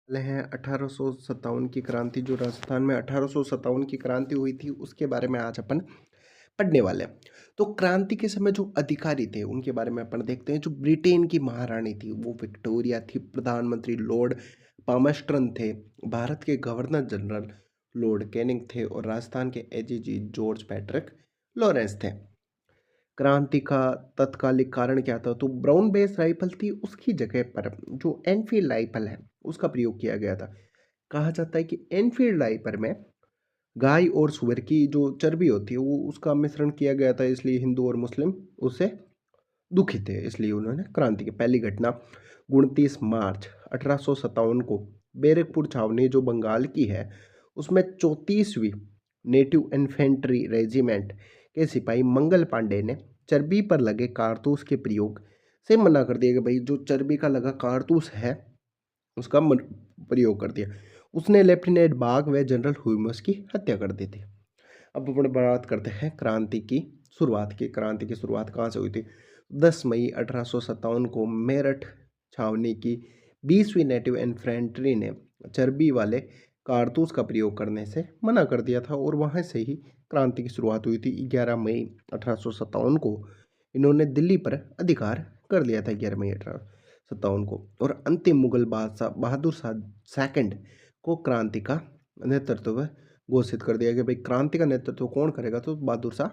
वाले हैं 1857 की क्रांति। जो राजस्थान में 1857 की क्रांति हुई थी उसके बारे में आज अपन पढ़ने वाले हैं। तो क्रांति के समय जो अधिकारी थे उनके बारे में अपन देखते हैं। जो ब्रिटेन की महारानी थी वो विक्टोरिया थी। प्रधानमंत्री लॉर्ड पामस्टर्न थे। भारत के गवर्नर जनरल लॉर्ड कैनिंग थे और राजस्थान के एजीजी जॉर्ज पैट्रिक लॉरेंस थे। क्रांति का तत्कालिक कारण क्या था? तो ब्राउन बेस राइफल थी, उसकी जगह पर जो एनफील्ड राइफल है उसका प्रयोग किया गया था। कहा जाता है कि एनफील्ड राइफल में गाय और सुअर की जो चर्बी होती है वो उसका मिश्रण किया गया था, इसलिए हिंदू और मुस्लिम उससे दुखी थे। इसलिए उन्होंने क्रांति की पहली घटना 29 मार्च 1857 को बैरकपुर छावनी जो बंगाल की है उसमें 34वीं नेटिव इन्फेंट्री रेजिमेंट के सिपाही मंगल पांडे ने चर्बी पर लगे कारतूस के प्रयोग से मना कर दिया कि भाई जो चर्बी का लगा कारतूस है उसका प्रयोग कर दिया। उसने लेफ्टिनेंट बाग व जनरल ह्यूमस की हत्या कर दी थी। अब अपन बात करते हैं क्रांति की शुरुआत की। क्रांति की शुरुआत कहाँ से हुई थी? 10 मई 1857 को मेरठ छावनी की 20वीं नेटिव इन्फेंट्री ने चर्बी वाले कारतूस का प्रयोग करने से मना कर दिया था और वहाँ से ही क्रांति की शुरुआत हुई थी। 11 मई 1857 को इन्होंने दिल्ली पर अधिकार कर लिया था। 11 मई 1857 को। और अंतिम मुगल बादशाह बहादुर शाह सेकंड को क्रांति का नेतृत्व घोषित कर दिया कि भाई क्रांति का नेतृत्व कौन करेगा? तो बहादुर शाह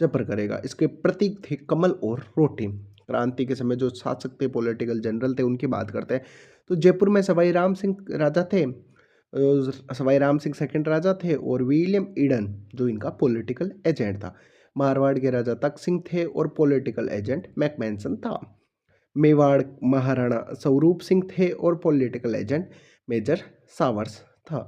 जफर करेगा। इसके प्रतीक थे कमल और रोटी। क्रांति के समय जो शासक थे, पॉलिटिकल जनरल थे, उनकी बात करते हैं तो जयपुर में सवाई राम सिंह राजा थे। सवाई राम सिंह सेकंड राजा थे और विलियम ईडन जो इनका पॉलिटिकल एजेंट था। मारवाड़ के राजा तक सिंह थे और पॉलिटिकल एजेंट मैकमैनसन था। मेवाड़ महाराणा स्वरूप सिंह थे और पॉलिटिकल एजेंट मेजर सावर्स था।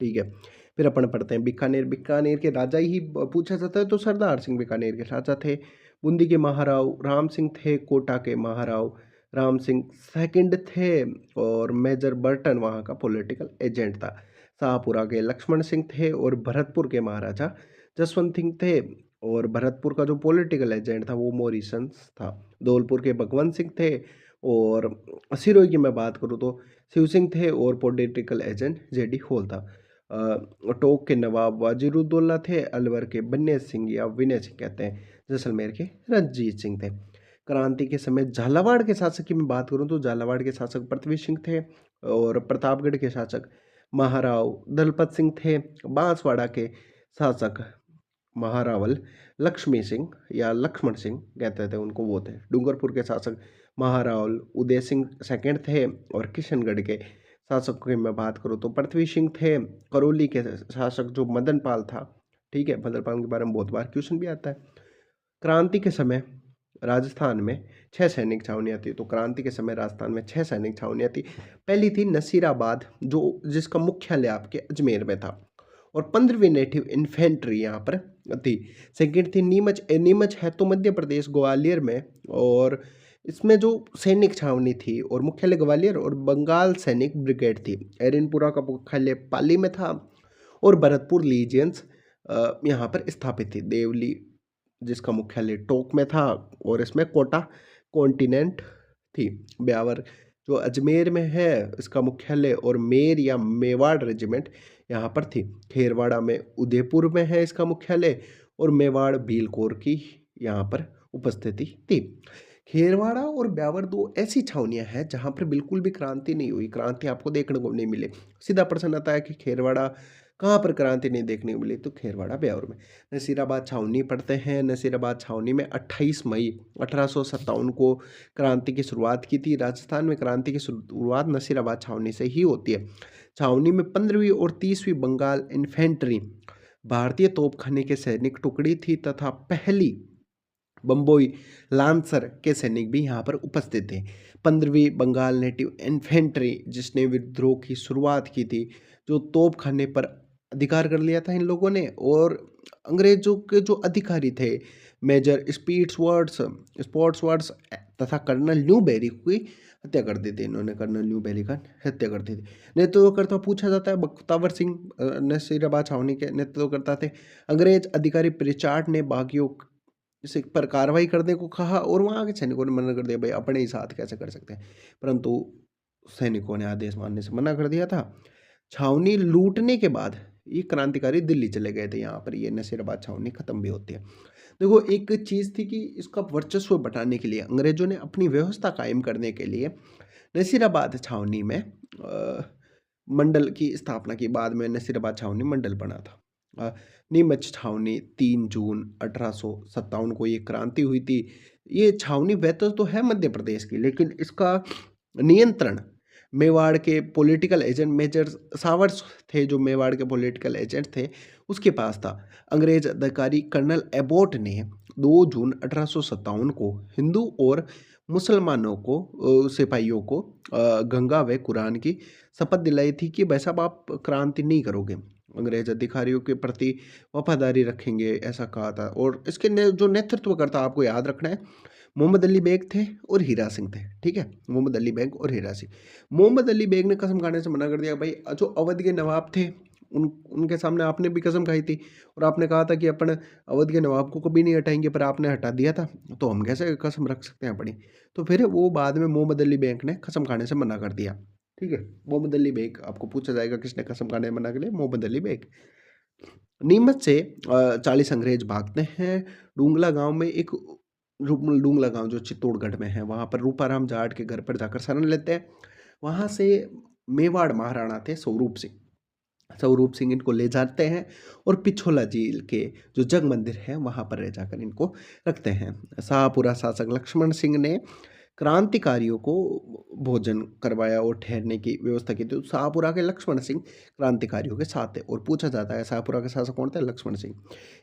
ठीक है, फिर अपन पढ़ते हैं बीकानेर। बीकानेर के राजा ही पूछा जाता है तो सरदार सिंह बीकानेर के राजा थे। बूंदी के महाराव राम सिंह थे। कोटा के महाराव राम सिंह सेकंड थे और मेजर बर्टन वहाँ का पॉलिटिकल एजेंट था। शाहपुरा के लक्ष्मण सिंह थे और भरतपुर के महाराजा जसवंत सिंह थे और भरतपुर का जो पॉलिटिकल एजेंट था वो मॉरिसन्स था। धौलपुर के भगवंत सिंह थे और सिरोही की मैं बात करूँ तो शिव सिंह थे और पॉलिटिकल एजेंट जेडी हॉल था। टोंक के नवाब वाजिरुद्दौला थे। अलवर के बन्ने सिंह या विनय सिंह कहते हैं। जैसलमेर के रंजीत सिंह थे। क्रांति के समय झालावाड़ के शासक की मैं बात करूं तो झालावाड़ के शासक पृथ्वी सिंह थे और प्रतापगढ़ के शासक महाराव दलपत सिंह थे। बांसवाड़ा के शासक महारावल लक्ष्मी सिंह या लक्ष्मण सिंह कहते थे उनको, वो थे। डूंगरपुर के शासक महारावल उदय सिंह सेकंड थे और किशनगढ़ के शासक की मैं बात करूँ तो पृथ्वी सिंह थे। करौली के शासक जो मदन पाल था। ठीक है, मदन पाल के बारे में बहुत बार क्वेश्चन भी आता है। क्रांति के समय राजस्थान में 6 सैनिक छावनियाँ थी। तो क्रांति के समय राजस्थान में 6 सैनिक छावनियाँ थी। पहली थी नसीराबाद जो जिसका मुख्यालय आपके अजमेर में था और 15वीं नेटिव इन्फेंट्री यहाँ पर थी। सेकंड थी नीमच। नीमच है तो मध्य प्रदेश ग्वालियर में और इसमें जो सैनिक छावनी थी और मुख्यालय ग्वालियर और बंगाल सैनिक ब्रिगेड थी। एरनपुरा का मुख्यालय पाली में था और भरतपुर लीजियंस यहाँ पर स्थापित थी। देवली जिसका मुख्यालय टोंक में था और इसमें कोटा कॉन्टिनेंट थी। ब्यावर जो अजमेर में है इसका मुख्यालय और मेर या मेवाड़ रेजिमेंट यहाँ पर थी। खेरवाड़ा में उदयपुर में है इसका मुख्यालय और मेवाड़ भील कोर की यहाँ पर उपस्थिति थी। खेरवाड़ा और ब्यावर दो ऐसी छावनियां हैं जहां पर बिल्कुल भी क्रांति नहीं हुई, क्रांति आपको देखने को नहीं मिली। सीधा प्रश्न आता है कि खेरवाड़ा कहाँ पर क्रांति नहीं देखने को मिली? तो खेरवाड़ा ब्यावर में। नसीराबाद छावनी पढ़ते हैं। नसीराबाद छावनी में 28 मई 1857 को क्रांति की शुरुआत की थी। राजस्थान में क्रांति की शुरुआत नसीराबाद छावनी से ही होती है। छावनी में 15वीं और 30वीं बंगाल इन्फेंट्री भारतीय तोपखाने के सैनिक टुकड़ी थी तथा पहली बम्बोई लांसर के सैनिक भी यहाँ पर उपस्थित थे। 15वीं बंगाल नेटिव इन्फेंट्री जिसने विद्रोह की शुरुआत की थी, जो तोपखाने पर अधिकार कर लिया था इन लोगों ने और अंग्रेजों के जो अधिकारी थे मेजर स्पॉट्सवर्ड्स तथा कर्नल न्यूबेरी की हत्या कर दी थी इन्होंने। कर्नल न्यूबेरी का हत्या कर दी थी। नेतृत्वकर्ता पूछा जाता है बख्तावर सिंह नसीराबाद छावनी के नेतृत्वकर्ता थे। अंग्रेज अधिकारी प्रिचार्ड ने बागियों इस पर कार्रवाई करने को कहा और वहाँ के सैनिकों ने मना कर दिया, भाई अपने ही साथ कैसे कर सकते हैं। परंतु सैनिकों ने आदेश मानने से मना कर दिया था। छावनी लूटने के बाद ये क्रांतिकारी दिल्ली चले गए थे। यहाँ पर ये नसीराबाद छावनी खत्म भी होती है। देखो एक चीज़ थी कि इसका वर्चस्व बढ़ाने के लिए अंग्रेजों ने अपनी व्यवस्था कायम करने के लिए नसीराबाद छावनी में मंडल की स्थापना की। बाद में नसीराबाद छावनी मंडल बना था। नीमच छावनी 3 जून 1857 को ये क्रांति हुई थी। ये छावनी वैसे तो है मध्य प्रदेश की, लेकिन इसका नियंत्रण मेवाड़ के पॉलिटिकल एजेंट मेजर सावर्स थे, जो मेवाड़ के पॉलिटिकल एजेंट थे, उसके पास था। अंग्रेज अधिकारी कर्नल एबोट ने 2 जून 1857 को हिंदू और मुसलमानों को सिपाहियों को गंगा व कुरान की शपथ दिलाई थी कि भाई साहब आप क्रांति नहीं करोगे, अंग्रेज अधिकारियों के प्रति वफादारी रखेंगे, ऐसा कहा था। और इसके जो नेतृत्व करता आपको याद रखना है, मोहम्मद अली बेग थे और हीरा सिंह थे। ठीक है, मोहम्मद अली बेग और हीरा सिंह। मोहम्मद अली बेग ने कसम खाने से मना कर दिया। भाई जो अवध के नवाब थे उनके सामने आपने भी कसम खाई थी और आपने कहा था कि अपन अवध के नवाब को कभी नहीं हटाएंगे, पर आपने हटा दिया था, तो हम कैसे कसम रख सकते हैं अपनी। तो फिर वो बाद में मोहम्मद अली बेग ने कसम खाने से मना कर दिया। ठीक है, मोहम्मद अली बेग, आपको पूछा जाएगा किसने कसम खाने से मना कर लिया, मोहम्मद अली बेग। नीमच से 40 अंग्रेज भागते हैं। डूंगला गांव में एक डूंगला गांव जो चित्तौड़गढ़ में है, वहां पर रूपाराम जाट के घर पर जाकर शरण लेते हैं। वहां से मेवाड़ महाराणा थे स्वरूप सिंह, स्वरूप सिंह इनको ले जाते हैं और पिछोला झील के जो जग मंदिर है वहां पर ले जाकर इनको रखते हैं। शाहपुरा शासक लक्ष्मण सिंह ने क्रांतिकारियों को भोजन करवाया और ठहरने की व्यवस्था की थी। तो शाहपुरा के लक्ष्मण सिंह क्रांतिकारियों के साथ थे और पूछा जाता है शाहपुरा के शासक कौन थे, लक्ष्मण सिंह।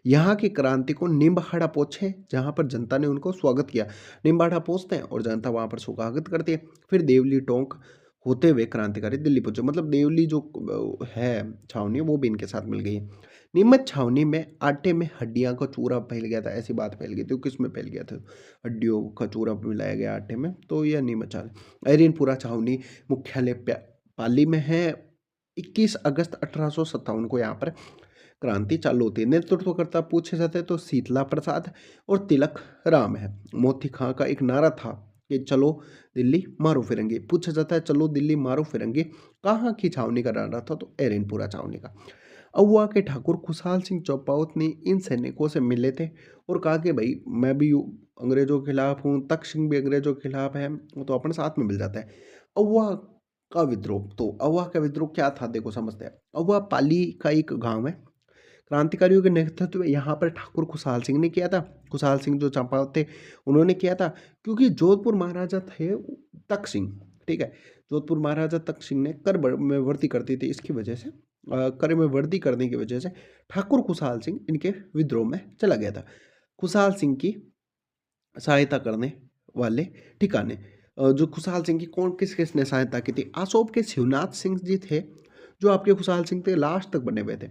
यहाँ की क्रांति को निम्बहाड़ा पहुंचे, जहाँ पर जनता ने उनको स्वागत किया। निम्बाड़ा पहुंचते हैं और जनता वहां पर स्वागत करती है। फिर देवली टोंक होते हुए क्रांतिकारी दिल्ली पहुंचे, मतलब देवली जो है छावनी वो भी इनके साथ मिल गई है। नीमच छावनी में आटे में हड्डियां का चूरा फैल गया था, ऐसी बात फैल गई थी। किस में फैल गया था, हड्डियों का चूरा मिलाया गया आटे में, तो यह नीमच छावनी। एरिनपुरा छावनी मुख्यालय पाली में है। 21 अगस्त 1857 को यहाँ पर क्रांति चालू होती है। नेतृत्वकर्ता पूछे जाते हैं तो शीतला प्रसाद और तिलक राम है। मोती खां का एक नारा था कि चलो दिल्ली मारो फिरंगी। पूछा जाता है चलो दिल्ली मारो फिरंगी कहाँ की छावनी का नारा था, तो एरिनपुरा छावनी का। अहुआ के ठाकुर खुशहाल सिंह चौपावत ने इन सैनिकों से मिले थे और कहा कि भाई मैं भी अंग्रेजों के खिलाफ हूँ, तख्त सिंह भी अंग्रेजों के खिलाफ है, तो अपने साथ में मिल जाता है। अहुआ का विद्रोह, तो अहुआ का विद्रोह क्या था देखो समझते हैं। अहुआ पाली का एक गांव है। क्रांतिकारियों के नेतृत्व में यहाँ पर ठाकुर खुशहाल सिंह ने किया था। खुशहाल सिंह जो चंपावत थे उन्होंने किया था, क्योंकि जोधपुर महाराजा थे तख्त सिंह। ठीक है, जोधपुर महाराजा तख्त सिंह ने कर में वृद्धि करती थी, इसकी वजह से कर में वृद्धि करने की वजह से ठाकुर खुशहाल सिंह इनके विद्रोह में चला गया था। खुशहाल सिंह की सहायता करने वाले ठिकाने, जो खुशहाल सिंह की कौन किस किसने सहायता की थी, आसोप के शिवनाथ सिंह जी थे जो आपके खुशहाल सिंह थे, लास्ट तक बने हुए थे।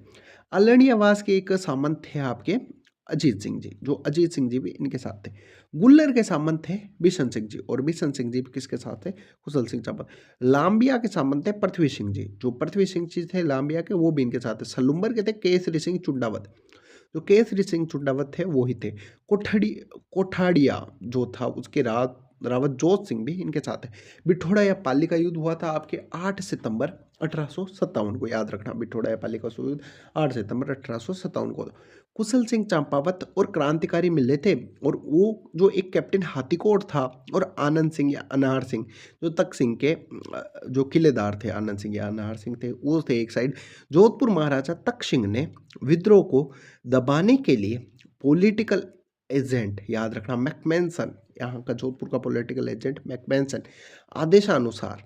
अल्लड़ी आवास के एक सामंत थे आपके अजीत सिंह जी, जो अजीत सिंह जी भी इनके साथ थे। गुल्लर के सामंत थे बिशन सिंह जी, और बिशन सिंह जी भी किसके साथ थे, खुशहाल सिंह चापत। लांबिया के सामंत थे पृथ्वी सिंह जी, जो पृथ्वी सिंह जी थे लांबिया के, वो भी इनके साथ थे। सलुम्बर के थे केसरी सिंह चुंडावत, जो केसरी सिंह चुंडावत थे वो ही थे। कोठाड़िया जो था उसके रावत जोत सिंह भी इनके साथ है। बिठोड़ा या पाली का युद्ध हुआ था आपके 8 सितंबर 1857 को, याद रखना बिठोड़ा या पाली का युद्ध 8 सितंबर 1857 को। कुशल सिंह चंपावत और क्रांतिकारी मिले थे, और वो जो एक कैप्टन हाथीकोट था, और आनंद सिंह या अनार सिंह जो तख्त सिंह के जो किलेदार थे, आनंद सिंह या अनार सिंह थे, वो थे एक साइड। जोधपुर महाराजा तख्त सिंह ने विद्रोह को दबाने के लिए पॉलिटिकल एजेंट, याद रखना मैकमेंसन, यहाँ का जोधपुर का पॉलिटिकल एजेंट मैकमेंसन, आदेशानुसार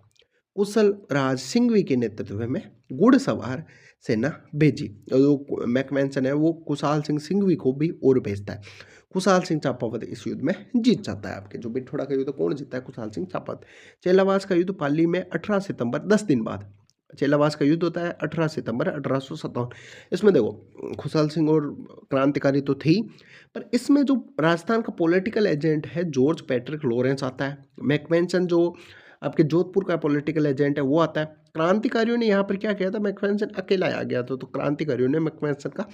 कुशल राज सिंघवी के नेतृत्व में घुड़सवार सेना भेजी। जो मैकमेंसन है वो कुशाल सिंह सिंघवी को भी और भेजता है। कुशाल सिंह चापावत इस युद्ध में जीत जाता है। आपके जो बिठोड़ा का युद्ध कौन जीतता है, कुशाल सिंह चापावत। चेलावास का युद्ध पाली में 18 सितंबर 10 दिन बाद चेलावास का युद्ध होता है 18 सितंबर 1857। इसमें देखो खुशहाल सिंह और क्रांतिकारी तो थी, पर इसमें जो राजस्थान का पॉलिटिकल एजेंट है जॉर्ज पैट्रिक लॉरेंस आता है। मैकमेंसन जो आपके जोधपुर का पॉलिटिकल एजेंट है वो आता है। क्रांतिकारियों ने यहाँ पर क्या किया था, मैकफेडसन अकेला आ गया था, तो क्रांतिकारियों ने मैकफेडसन का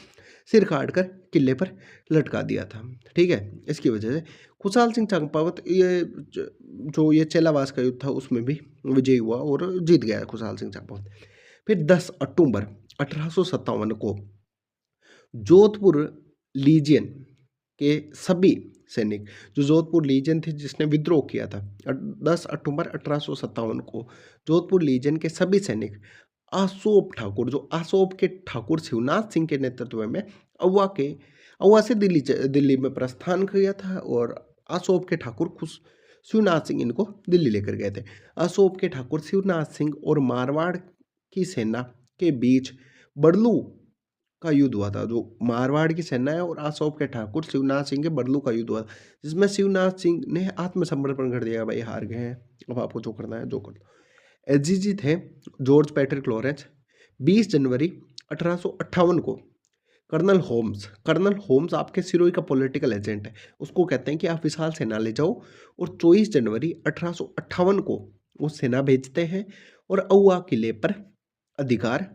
सिर काट कर किले पर लटका दिया था। ठीक है, इसकी वजह से खुशहाल सिंह चंपावत जो ये चेलावास का युद्ध था उसमें भी विजयी हुआ और जीत गया खुशहाल सिंह चंपावत। फिर 10 अक्टूबर 1857 को जोधपुर लीजियन के सभी सैनिक, जो जोधपुर लीजियन थी जिसने विद्रोह किया था, 10 अक्टूबर 1857 को जोधपुर लीजियन के सभी सैनिक आसोप ठाकुर, जो आसोप के ठाकुर शिवनाथ सिंह के नेतृत्व में अव्वा से दिल्ली में प्रस्थान किया था, और आसोप के ठाकुर खुश शिवनाथ सिंह इनको दिल्ली लेकर गए थे। आसोप के ठाकुर शिवनाथ सिंह और मारवाड़ की सेना के बीच बड़लू का युद्ध हुआ था। जो मारवाड़ की सेना है और आसोप के ठाकुर शिवनाथ सिंह के बड़लू का युद्ध हुआ था, जिसमें शिवनाथ सिंह ने आत्मसमर्पण कर दिया, भाई हार गए हैं, अब आपको जो करना है जो कर लो। एजीजी थे जॉर्ज पैट्रिक लॉरेंस। 20 जनवरी 1858 को कर्नल होम्स आपके सिरोही का पॉलिटिकल एजेंट है, उसको कहते हैं कि आप विशाल सेना ले जाओ, और 24 जनवरी 1858 को वो सेना भेजते हैं और अउवा किले पर अधिकार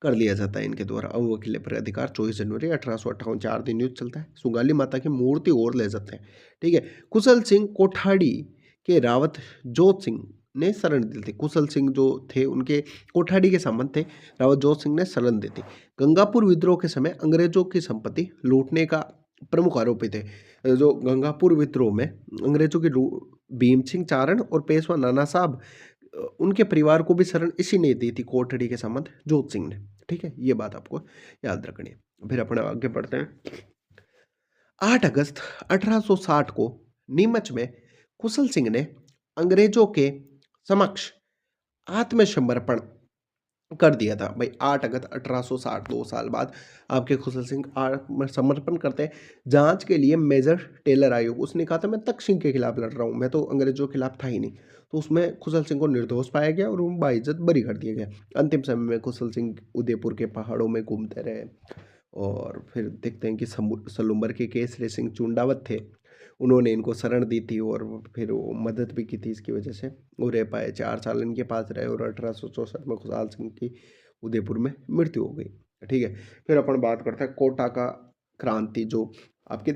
कर लिया जाता है इनके द्वारा। अउवा किले पर अधिकार 24 जनवरी 1858, 4 दिन युद्ध चलता है। सुगाली माता की मूर्ति और ले जाते हैं। ठीक है, कुशल सिंह कोठाड़ी के रावत जोत सिंह ने शरण दी थी। कुशल सिंह जो थे उनके कोठाड़ी के संबंध थे, रावत जोत सिंह ने शरण दी थी। गंगापुर विद्रोह के समय अंग्रेजों की संपत्ति लूटने का प्रमुख आरोपी थे। जो गंगापुर विद्रोह में अंग्रेजों की भीम सिंह चारण और पेशवा नाना साहब, उनके परिवार को भी शरण इसी ने दी थी, कोठड़ी के संबंध जोत सिंह ने। ठीक है, ये बात आपको याद रखनी है। फिर अपने आगे बढ़ते हैं। 8 अगस्त 1860 को नीमच में कुशल सिंह ने अंग्रेजों के समक्ष आत्मसमर्पण कर दिया था। भाई 8 अगस्त 1860, 2 साल बाद आपके खुशल सिंह आत्मसमर्पण करते हैं। जांच के लिए मेजर टेलर आयोग, उसने कहा था मैं तख्त सिंह के खिलाफ लड़ रहा हूँ, मैं तो अंग्रेजों के खिलाफ था ही नहीं, तो उसमें खुशल सिंह को निर्दोष पाया गया और उन बाइज्जत बरी कर दिया गया। अंतिम समय में खुशल सिंह उदयपुर के पहाड़ों में घूमते रहे, और फिर देखते हैं कि सलूम्बर के केसरी सिंह चुंडावत थे, उन्होंने इनको शरण दी थी और फिर वो मदद भी की थी, इसकी वजह से वो रह पाए। 4 साल इनके पास रहे और 1864 में खुशहाल सिंह की उदयपुर में मृत्यु हो गई। ठीक है, फिर अपन बात करते हैं कोटा का क्रांति, जो आपके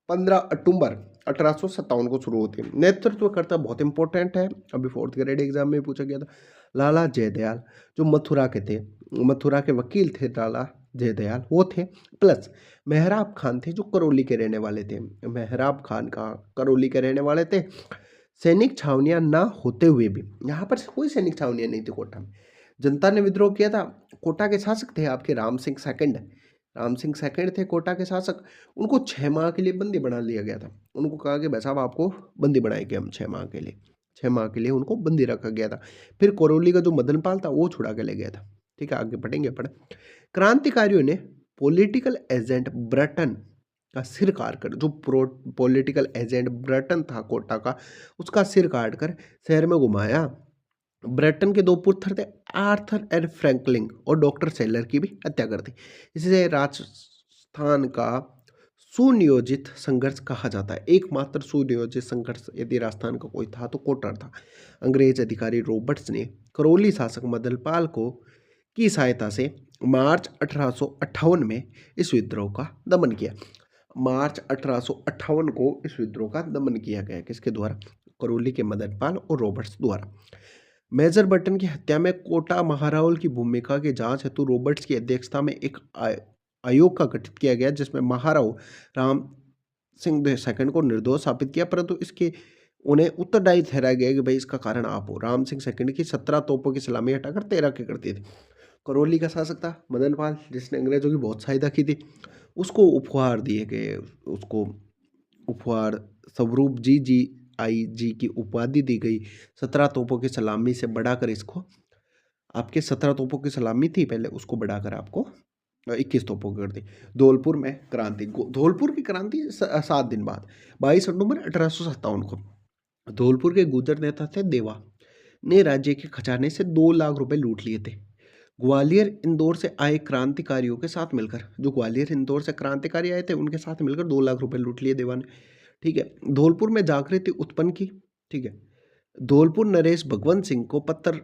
15 अक्टूबर 1857 को शुरू होती है। नेतृत्वकर्ता बहुत इंपॉर्टेंट है, अभी 4th ग्रेड एग्जाम में पूछा गया था। लाला जयदयाल, जो मथुरा के थे, मथुरा के वकील थे लाला जयदयाल, वो थे। प्लस मेहराब खान थे, जो करौली के रहने वाले थे। मेहराब खान का करौली के रहने वाले थे। सैनिक छावनियां ना होते हुए भी, यहाँ पर कोई सैनिक छावनियां नहीं थी कोटा में, जनता ने विद्रोह किया था। कोटा के शासक थे आपके राम सिंह सेकंड, राम सिंह सेकंड थे कोटा के शासक। उनको 6 माह के लिए बंदी बना लिया गया था। उनको कहा कि भाई साहब आपको बंदी बनाएंगे हम 6 माह के लिए, 6 माह के लिए उनको बंदी रखा गया था। फिर करौली का जो मदनपाल था वो छुड़ा के ले गया था। ठीक है, आगे बढ़ेंगे अपन। क्रांतिकारियों ने पॉलिटिकल एजेंट ब्रटन का सिर काट कर, जो पॉलिटिकल एजेंट ब्रटन था कोटा का, उसका सिर काट कर शहर में घुमाया। ब्रटन के 2 पुत्र थे, आर्थर एंड फ्रैंकलिन, और डॉक्टर सेलर की भी हत्या कर दी। इसे राजस्थान का सुनियोजित संघर्ष कहा जाता है। एकमात्र सुनियोजित संघर्ष यदि राजस्थान का कोई था तो कोटा था। अंग्रेज अधिकारी रॉबर्ट्स ने करौली शासक मदनपाल को की सहायता से मार्च 1858 में इस विद्रोह का दमन किया। मार्च 1858 को इस विद्रोह का दमन किया गया, किसके द्वारा? करौली के मदनपाल और रॉबर्ट्स द्वारा। मेजर बर्टन की हत्या में कोटा महारावल की भूमिका की जांच हेतु रॉबर्ट्स की अध्यक्षता में एक आयोग का गठित किया गया, जिसमें महाराव राम सिंह सेकंड को निर्दोष साबित किया, परंतु इसके उन्हें उत्तरदायी ठहराया गया कि भाई इसका कारण आप हो। राम सिंह सेकंड की 17 तोपों की सलामी हटाकर 13 की कर दी थी। करौली का शासक था मदनपाल, जिसने अंग्रेजों की बहुत सहायता की थी, उसको उपहार दिए गए, उसको उपहार स्वरूप GGIG की उपाधि दी गई। 17 तोपों की सलामी से बढ़ाकर इसको, आपके 17 तोपों की सलामी थी पहले, उसको बढ़ाकर आपको 21 तोपों की कर दी। धौलपुर में क्रांति, धौलपुर की क्रांति 7 दिन बाद 22 अक्टूबर 1857 को धौलपुर के गुर्जर नेता थे देवा ने राज्य के खजाने से 2 लाख रुपए लूट लिए थे। ग्वालियर इंदौर से आए क्रांतिकारियों के साथ मिलकर, जो ग्वालियर इंदौर से क्रांतिकारी आए थे उनके साथ मिलकर 2 लाख रुपए लूट लिए देवा ने। ठीक है, धौलपुर में जागृति उत्पन्न की। ठीक है, धौलपुर नरेश भगवंत सिंह को पत्थर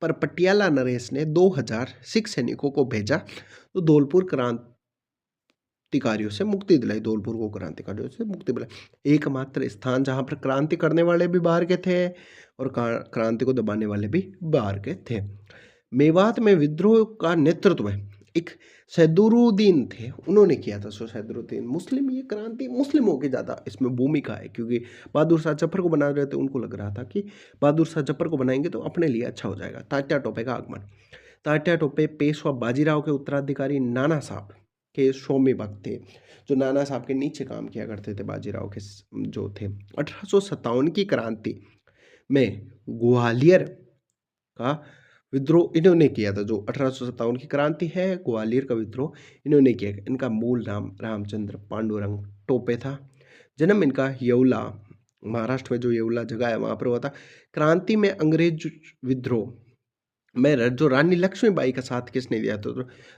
पर पटियाला नरेश ने 2000 सिख सैनिकों को भेजा तो धौलपुर क्रांतिकारियों से मुक्ति दिलाई। धौलपुर को क्रांतिकारियों से मुक्ति दिलाई। एकमात्र स्थान जहां पर क्रांति करने वाले भी बाहर के थे और क्रांति को दबाने वाले भी बाहर के थे। मेवात में विद्रोह का नेतृत्व एक सैदुरुद्दीन थे, उन्होंने किया था। सैदुरुद्दीन मुस्लिम, ये क्रांति मुस्लिमों की ज़्यादा इसमें भूमिका है, क्योंकि बहादुर शाह जफर को बना रहे थे, उनको लग रहा था कि बहादुर शाह जफर को बनाएंगे तो अपने लिए अच्छा हो जाएगा। तात्या टोपे का आगमन। तात्या टोपे पेशवा बाजीराव के उत्तराधिकारी नाना साहब के शोमी भक्त थे, जो नाना साहब के नीचे काम किया करते थे, बाजीराव के जो थे। 1857 की क्रांति में ग्वालियर का विद्रोह इन्होंने किया था। जो 1857 की क्रांति है, ग्वालियर का विद्रोह इन्होंने किया। इनका मूल नाम रामचंद्र पांडुरंग टोपे था। जन्म इनका येवला, महाराष्ट्र में जो येवला जगह है वहाँ पर हुआ था। क्रांति में अंग्रेज विद्रोह में जो रानी लक्ष्मीबाई का साथ किसने दिया तो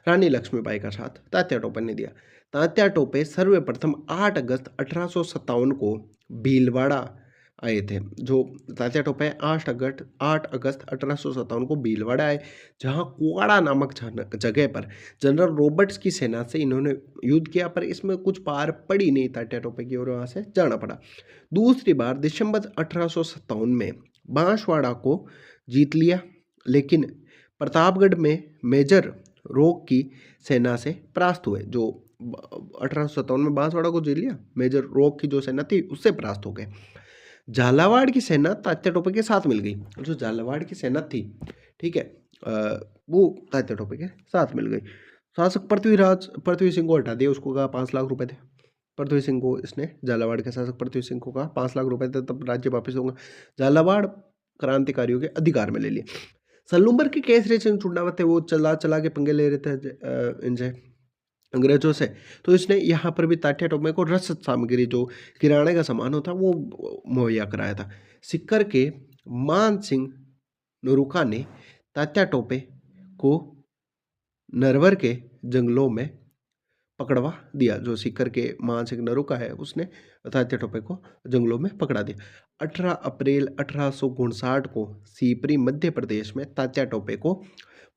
रानी लक्ष्मीबाई का साथ तात्या टोपे ने दिया। तात्या टोपे सर्वप्रथम 8 अगस्त 1857 को भीलवाड़ा आए थे। जो तात्या टोपे 8 अगस्त 1857 को भीलवाड़ा आए, जहां कुआड़ा नामक जगह पर जनरल रॉबर्ट्स की सेना से इन्होंने युद्ध किया, पर इसमें कुछ पार पड़ी नहीं तात्या टोपे की और वहां से जाना पड़ा। दूसरी बार दिसंबर 1857 में बांसवाड़ा को जीत लिया, लेकिन प्रतापगढ़ में मेजर रॉक की सेना से परास्त हुए। जो 1857 में बांसवाड़ा को जीत लिया, मेजर रॉक की जो सेना थी उससे परास्त हो गए। झालावाड़ की सेना तात्या टोपे के साथ मिल गई। जो झालावाड़ की सेना थी, ठीक है, वो तात्या टोपे के साथ मिल गई। शासक पृथ्वी सिंह को हटा दिया, उसको कहा 5 लाख रुपए थे। पृथ्वी सिंह को इसने, झालावाड़ के शासक पृथ्वी सिंह को कहा 5 लाख रुपए थे, तब राज्य वापस होगा। झालावाड़ क्रांतिकारियों के अधिकार में ले लिया। सलूम्बर की केसरी सिंह चुड़ावत थे, वो चला चला के पंगे ले रहे थे इनसे, अंग्रेजों से। तो इसने यहाँ पर भी तात्या टोपे को रसद सामग्री, जो किराने का सामान होता वो मुहैया कराया था। सिक्कर के मान सिंह नरूका ने तात्या टोपे को नरवर के जंगलों में पकड़वा दिया। जो सिक्कर के मान सिंह नरूका है, उसने तात्या टोपे को जंगलों में पकड़ा दिया। 18 अप्रैल 1859 को सीपरी मध्य प्रदेश में तात्या टोपे को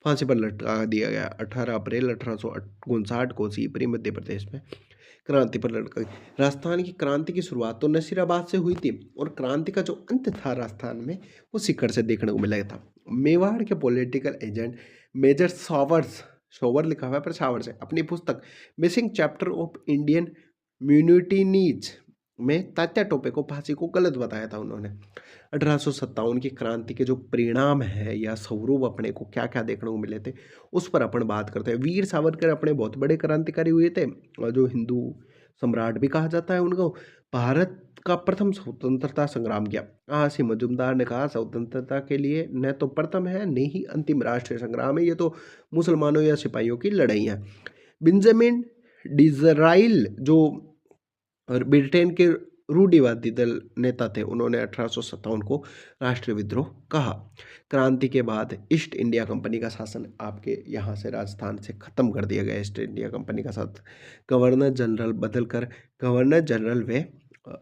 फांसी पर लटका दिया गया। 18 अप्रैल 1859 को सीपरी मध्य प्रदेश में क्रांति पर लटका गया। राजस्थान की क्रांति की शुरुआत तो नसीराबाद से हुई थी, और क्रांति का जो अंत था राजस्थान में, वो सीकर से देखने को मिला था। मेवाड़ के पॉलिटिकल एजेंट मेजर शोवर लिखा हुआ है पर शावर से, अपनी पुस्तक मिसिंग चैप्टर ऑफ इंडियन म्यूनिटीनीज में तात्या टोपे को फांसी को गलत बताया था उन्होंने। 1857 की क्रांति के जो परिणाम है या स्वरूप अपने को क्या क्या देखने को मिले थे, उस पर अपन बात करते हैं। वीर सावरकर अपने बहुत बड़े क्रांतिकारी हुए थे, और जो हिंदू सम्राट भी कहा जाता है उनको। भारत का प्रथम स्वतंत्रता संग्राम किया। आसिम मजुमदार ने कहा, स्वतंत्रता के लिए न तो प्रथम है न ही अंतिम राष्ट्रीय संग्राम है, ये तो मुसलमानों या सिपाहियों की लड़ाई है। बेंजामिन डिज़राइल जो ब्रिटेन के रूढ़िवादी दल नेता थे, उन्होंने 1857 को राष्ट्रीय विद्रोह कहा। क्रांति के बाद ईस्ट इंडिया कंपनी का शासन आपके यहाँ से राजस्थान से खत्म कर दिया गया। ईस्ट इंडिया कंपनी का शासन गवर्नर जनरल बदलकर गवर्नर जनरल व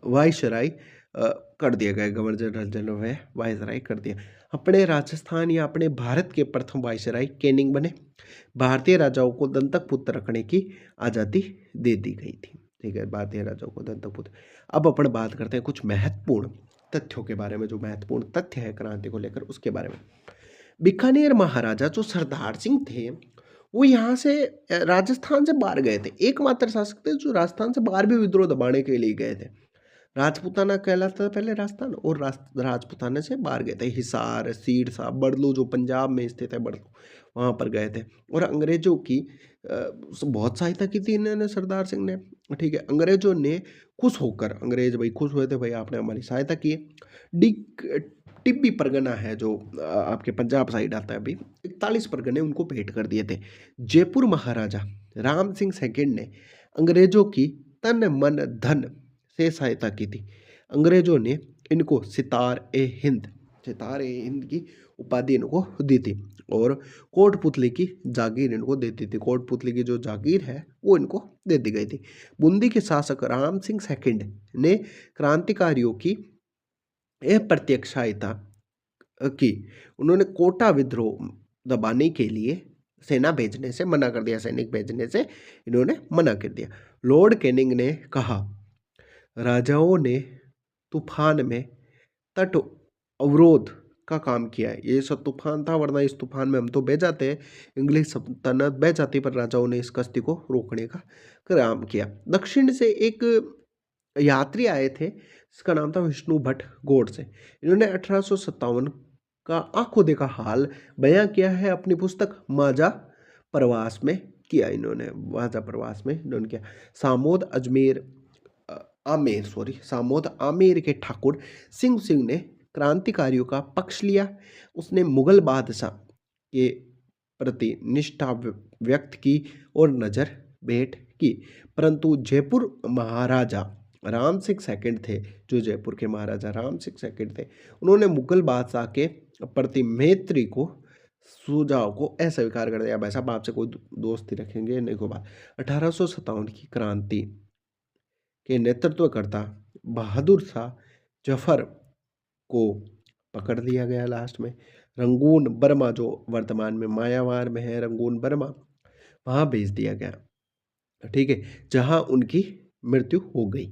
वायसराय कर दिया गया। गवर्नर जनरल व वायसराय कर दिया। अपने राजस्थान या अपने भारत के प्रथम वायसराय कैनिंग बने। भारतीय राजाओं को दंतक पुत्र रखने की आज़ादी दे दी गई थी। ठीक है, भारतीय राजाओं को दंतक पुत्र। अब अपन बात करते हैं कुछ महत्वपूर्ण तथ्यों के बारे में, जो महत्वपूर्ण तथ्य है क्रांति को लेकर, उसके बारे में। बीकानेर महाराजा जो सरदार सिंह थे, वो यहाँ से राजस्थान से बाहर गए थे। एकमात्र शासक थे जो राजस्थान से बाहर भी विद्रोह दबाने के लिए गए थे। राजपूताना कहलाता था पहले राजस्थान, और राजपूताना से बाहर गए थे। हिसार, सिरसा, बड़लू जो पंजाब में स्थित है, बड़लू, वहाँ पर गए थे। और अंग्रेजों की बहुत सहायता की थी इन्होंने, सरदार सिंह ने। ठीक है, अंग्रेजों ने खुश होकर, अंग्रेज भाई खुश हुए थे, भाई आपने हमारी सहायता की। टिब्बी परगना है जो आपके पंजाब साइड आता है, अभी 41 परगने उनको भेंट कर दिए थे। जयपुर महाराजा राम सिंह सेकंड ने अंग्रेजों की तन मन धन से सहायता की थी। अंग्रेजों ने इनको सितार ए हिंद की उपाधि इनको दी थी, और कोटपुतली की जागीर इनको देती थी। कोटपुतली की जो जागीर है वो इनको दे दी गई थी। बूंदी के शासक राम सिंह सेकंड ने क्रांतिकारियों की अप्रत्यक्ष सहायता की। उन्होंने कोटा विद्रोह दबाने के लिए सेना भेजने से मना कर दिया, सैनिक भेजने से इन्होंने मना कर दिया। लॉर्ड कैनिंग ने कहा, राजाओं ने तूफान में तट अवरोध का काम किया है। ये सब तूफान था, वरना इस तूफान में हम तो बह जाते हैं, इंग्लिश सल्तनत बह जाती, पर राजाओं ने इस कश्ती को रोकने का काम किया। दक्षिण से एक यात्री आए थे, इसका नाम था विष्णु भट्ट गोडसे। इन्होंने 1857 का आंखों देखा हाल बयां किया है अपनी पुस्तक माजा प्रवास में किया। इन्होंने माजा प्रवास में इन्होंने किया। सामोद अजमेर आमेर सॉरी सामोद आमेर के ठाकुर सिंह सिंह ने क्रांतिकारियों का पक्ष लिया। उसने मुगल बादशाह के प्रति निष्ठा व्यक्त की और नज़र भेंट की, परंतु जयपुर महाराजा राम सिंह सेकंड थे, जो जयपुर के महाराजा राम सिंह सेकंड थे, उन्होंने मुगल बादशाह के प्रति मैत्री को सुझाव को अस्वीकार कर दिया। भाई साहब आपसे कोई दोस्ती रखेंगे नहीं को बात। 1857 की क्रांति के नेतृत्वकर्ता बहादुर शाह जफर को पकड़ लिया गया लास्ट में। रंगून बर्मा, जो वर्तमान में मायावार में है, रंगून बर्मा, वहाँ भेज दिया गया, ठीक है, जहाँ उनकी मृत्यु हो गई।